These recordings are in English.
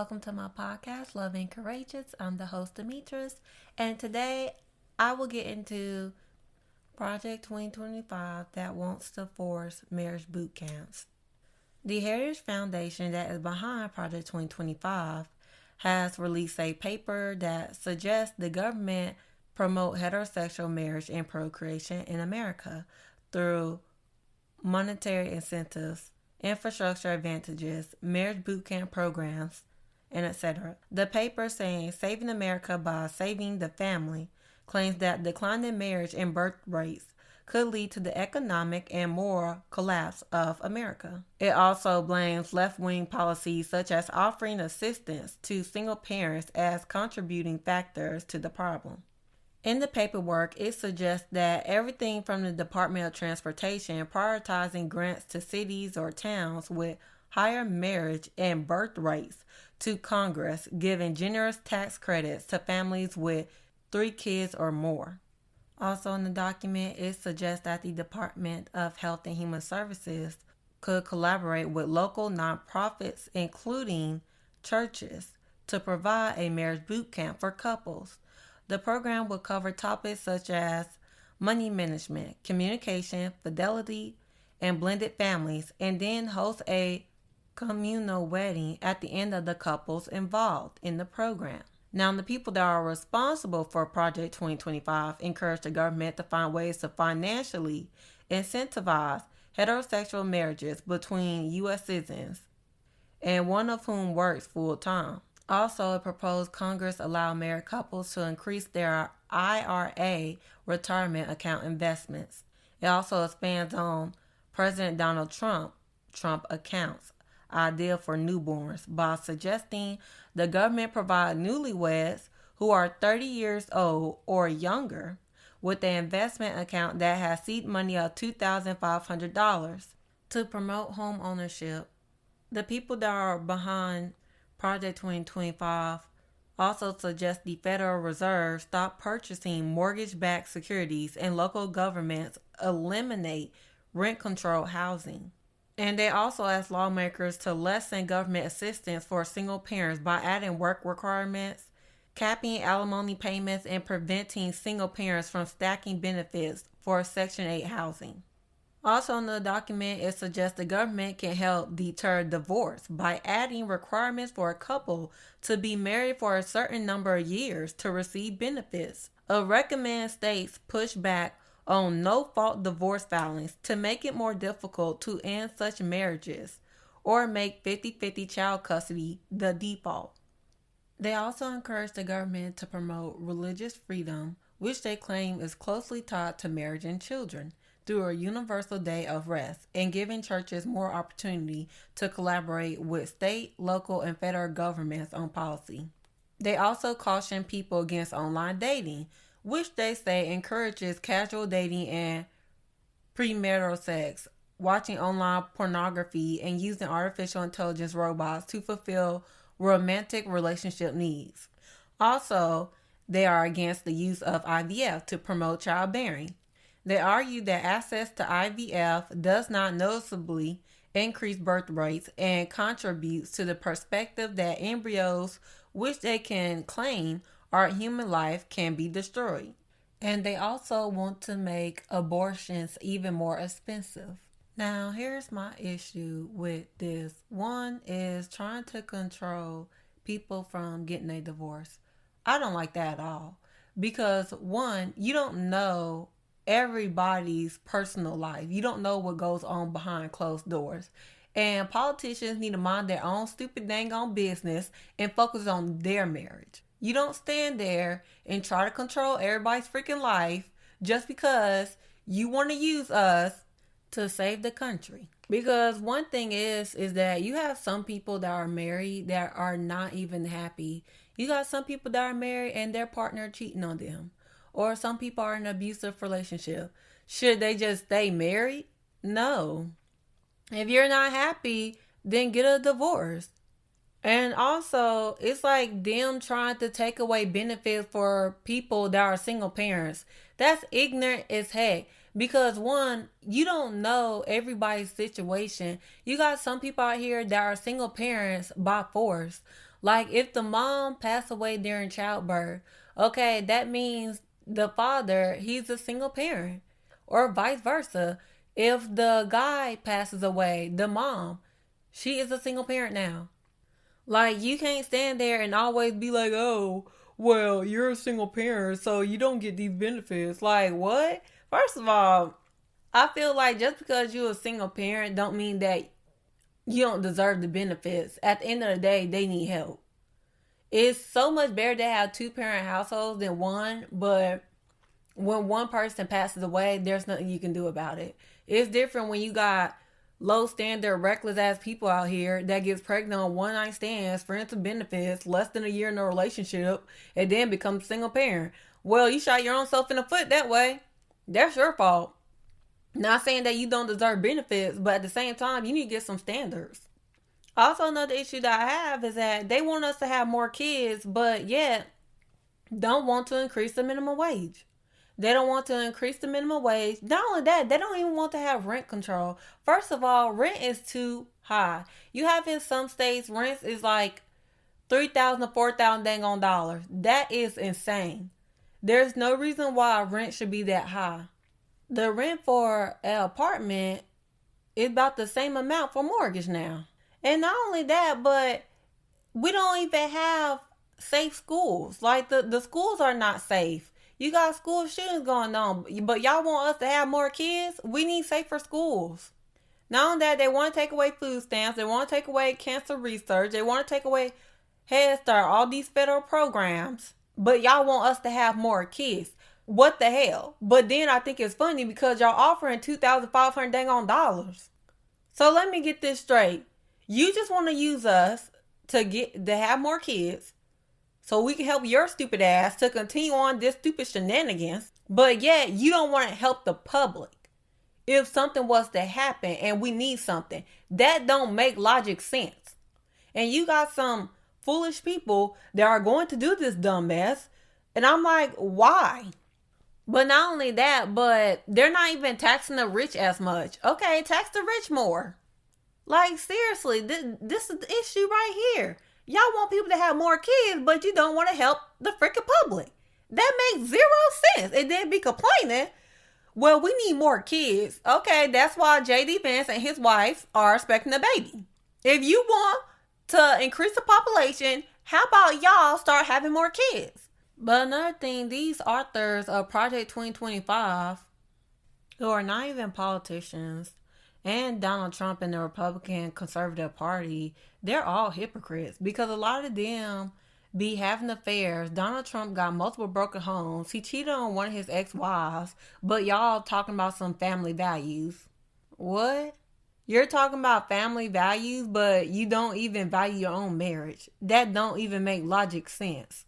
Welcome to my podcast, Love and Courageous. I'm the host, Demetrius, and today I will get into Project 2025 that wants to force marriage boot camps. The Heritage Foundation that is behind Project 2025 has released a paper that suggests the government promote heterosexual marriage and procreation in America through monetary incentives, infrastructure advantages, marriage boot camp programs, and etc. The paper saying Saving America by Saving the Family claims that declining marriage and birth rates could lead to the economic and moral collapse of America. It also blames left-wing policies such as offering assistance to single parents as contributing factors to the problem. In the paperwork, it suggests that everything from the Department of Transportation prioritizing grants to cities or towns with higher marriage and birth rates to Congress giving generous tax credits to families with 3 kids or more. Also in the document, it suggests that the Department of Health and Human Services could collaborate with local nonprofits, including churches, to provide a marriage boot camp for couples. The program will cover topics such as money management, communication, fidelity, and blended families, and then host a communal wedding at the end of the couples involved in the program. Now, the people that are responsible for Project 2025 encourage the government to find ways to financially incentivize heterosexual marriages between U.S. citizens, and one of whom works full-time. Also, it proposed Congress allow married couples to increase their IRA retirement account investments. It also expands on President Donald Trump accounts idea for newborns by suggesting the government provide newlyweds who are 30 years old or younger with an investment account that has seed money of $2,500 to promote home ownership. The people that are behind Project 2025 also suggest the Federal Reserve stop purchasing mortgage-backed securities and local governments eliminate rent-controlled housing. And they also ask lawmakers to lessen government assistance for single parents by adding work requirements, capping alimony payments, and preventing single parents from stacking benefits for Section 8 housing. Also in the document, it suggests the government can help deter divorce by adding requirements for a couple to be married for a certain number of years to receive benefits. It recommends states push back on no-fault divorce filings to make it more difficult to end such marriages or make 50-50 child custody the default. They also encourage the government to promote religious freedom, which they claim is closely tied to marriage and children, through a universal day of rest and giving churches more opportunity to collaborate with state, local, and federal governments on policy. They also caution people against online dating, which they say encourages casual dating and premarital sex, watching online pornography, and using artificial intelligence robots to fulfill romantic relationship needs. Also, they are against the use of IVF to promote childbearing. They argue that access to IVF does not noticeably increase birth rates and contributes to the perspective that embryos, which they can claim are human life, can be destroyed. And they also want to make abortions even more expensive. Now, here's my issue with this. One is trying to control people from getting a divorce. I don't like that at all. Because one, you don't know everybody's personal life. You don't know what goes on behind closed doors. And politicians need to mind their own stupid dang on business and focus on their marriage. You don't stand there and try to control everybody's freaking life just because you want to use us to save the country. Because one thing is that you have some people that are married that are not even happy. You got some people that are married and their partner cheating on them. Or some people are in an abusive relationship. Should they just stay married? No. If you're not happy, then get a divorce. And also, it's like them trying to take away benefits for people that are single parents. That's ignorant as heck. Because one, you don't know everybody's situation. You got some people out here that are single parents by force. Like if the mom passed away during childbirth, okay, that means the father, he's a single parent. Or vice versa. If the guy passes away, the mom, she is a single parent now. Like you can't stand there and always be like, "Oh, well, you're a single parent, so you don't get these benefits." Like what? First of all, I feel like just because you're a single parent don't mean that you don't deserve the benefits. At the end of the day, they need help. It's so much better to have two parent households than one, but when one person passes away, there's nothing you can do about it. It's different when you got low standard, reckless ass people out here that gets pregnant on one night stands, friends with benefits, less than a year in a relationship, and then becomes single parent. Well, you shot your own self in the foot that way. That's your fault. Not saying that you don't deserve benefits, but at the same time, you need to get some standards. Also, another issue that I have is that they want us to have more kids, but yet don't want to increase the minimum wage. They don't want to increase the minimum wage. Not only that, they don't even want to have rent control. First of all, rent is too high. You have in some states, rent is like 3,000 to 4,000 dang on dollars. That is insane. There's no reason why rent should be that high. The rent for an apartment is about the same amount for mortgage now. And not only that, but we don't even have safe schools. Like the schools are not safe. You got school shootings going on, but y'all want us to have more kids? We need safer schools. Not only that, they want to take away food stamps. They want to take away cancer research. They want to take away Head Start, all these federal programs. But y'all want us to have more kids. What the hell? But then I think it's funny because y'all offering $2,500 dang on dollars. So let me get this straight. You just want to use us to have more kids so we can help your stupid ass to continue on this stupid shenanigans. But yet you don't want to help the public. If something was to happen and we need something, that don't make logic sense. And you got some foolish people that are going to do this dumb mess. And I'm like, why? But not only that, but they're not even taxing the rich as much. Okay, tax the rich more. Like, seriously, this is the issue right here. Y'all want people to have more kids, but you don't want to help the freaking public. That makes zero sense. And then be complaining, well, we need more kids. Okay, that's why J.D. Vance and his wife are expecting a baby. If you want to increase the population, how about y'all start having more kids? But another thing, these authors of Project 2025, who are not even politicians, and Donald Trump and the Republican Conservative Party, they're all hypocrites because a lot of them be having affairs. Donald Trump got multiple broken homes. He cheated on one of his ex-wives, but y'all talking about some family values. What? You're talking about family values, but you don't even value your own marriage. That don't even make logic sense.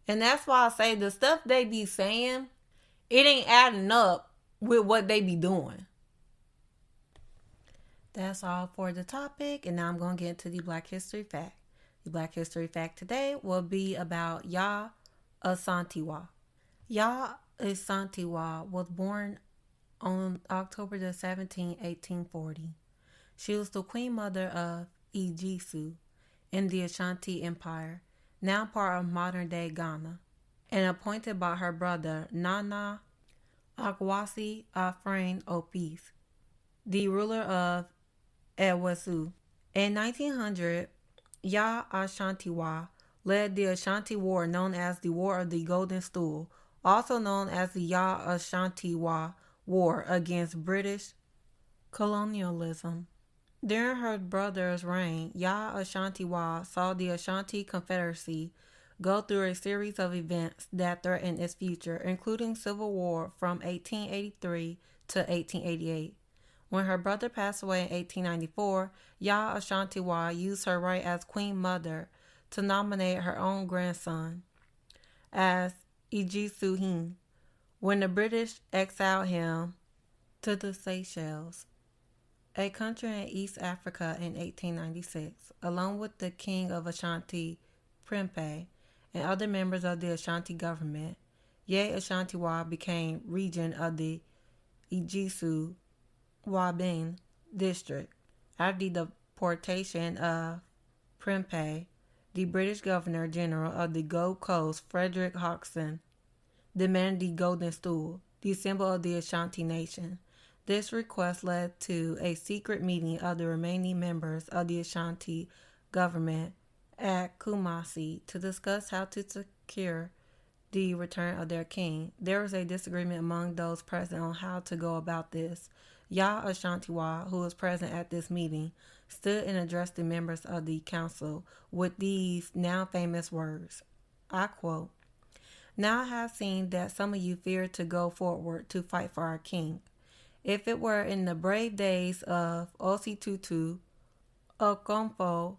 And that's why I say the stuff they be saying, it ain't adding up with what they be doing. That's all for the topic, and now I'm going to get into the Black History Fact. The Black History Fact today will be about Asantewaa. Asantewaa was born on October the 17th, 1840. She was the queen mother of Ijisu in the Ashanti Empire, now part of modern-day Ghana, and appointed by her brother Nana Akwasi Afrain Opis, the ruler of Ewesu. In 1900, Asantewaa led the Ashanti War known as the War of the Golden Stool, also known as the Asantewaa War against British colonialism. During her brother's reign, Asantewaa saw the Ashanti Confederacy go through a series of events that threatened its future, including civil war from 1883 to 1888. When her brother passed away in 1894, Asantewaa used her right as Queen Mother to nominate her own grandson as Ijisuhin when the British exiled him to the Seychelles, a country in East Africa, in 1896, along with the King of Ashanti, Prempeh, and other members of the Ashanti government. Asantewaa became regent of the Ijisu Wabin district after the deportation of Prempeh the British Governor General of the Gold Coast, Frederick Hodgson, demanded the Golden Stool, the symbol of the Ashanti Nation. This request led to a secret meeting of the remaining members of the Ashanti government at Kumasi to discuss how to secure the return of their king. There was a disagreement among those present on how to go about this. Asantewaa, who was present at this meeting, stood and addressed the members of the council with these now famous words. I quote, "Now I have seen that some of you fear to go forward to fight for our king. If it were in the brave days of Ositutu, Okomfo,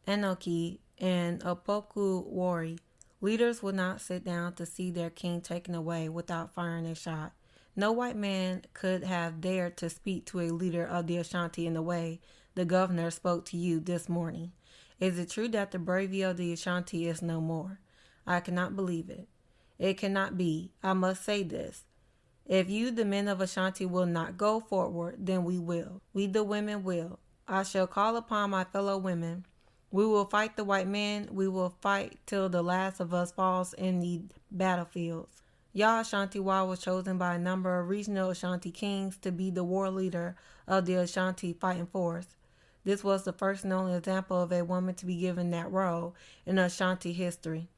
Enoki, and Opoku Wari, leaders would not sit down to see their king taken away without firing a shot. No white man could have dared to speak to a leader of the Ashanti in the way the governor spoke to you this morning. Is it true that the bravery of the Ashanti is no more? I cannot believe it. It cannot be. I must say this. If you, the men of Ashanti, will not go forward, then we will. We, the women, will. I shall call upon my fellow women. We will fight the white men. We will fight till the last of us falls in the battlefields." Asantewaa was chosen by a number of regional Ashanti kings to be the war leader of the Ashanti fighting force. This was the first and only example of a woman to be given that role in Ashanti history.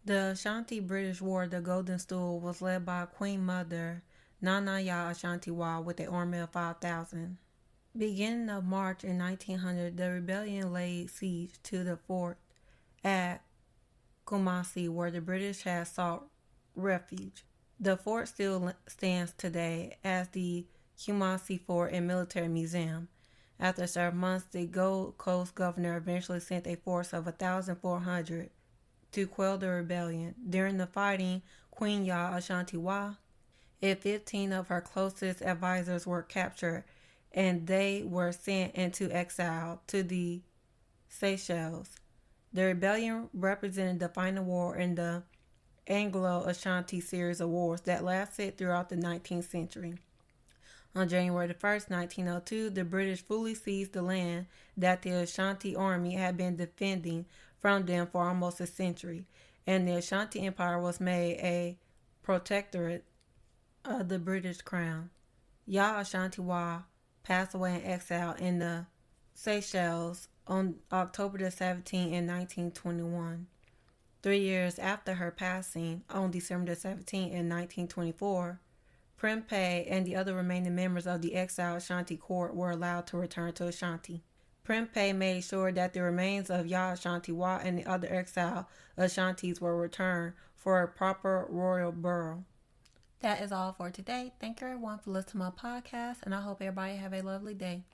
The Ashanti-British War, the Golden Stool, was led by Queen Mother Nana Asantewaa with an army of 5,000. Beginning of March in 1900, the rebellion laid siege to the fort at Kumasi, where the British had sought refuge. The fort still stands today as the Kumasi Fort and Military Museum. After several months, the Gold Coast governor eventually sent a force of 1,400 to quell the rebellion. During the fighting, Queen Asantewaa and 15 of her closest advisors were captured, and they were sent into exile to the Seychelles. The rebellion represented the final war in the Anglo-Ashanti series of wars that lasted throughout the 19th century. On January 1st, 1902, the British fully seized the land that the Ashanti army had been defending from them for almost a century, and the Ashanti Empire was made a protectorate of the British Crown. Asantewaa passed away in exile in the Seychelles on October 17 in 1921. 3 years after her passing, on December 17 in 1924, Prempeh and the other remaining members of the exiled Ashanti court were allowed to return to Ashanti. Prempeh made sure that the remains of Asantewaa and the other exiled Ashantis were returned for a proper royal burial. That is all for today. Thank you everyone for listening to my podcast, and I hope everybody have a lovely day.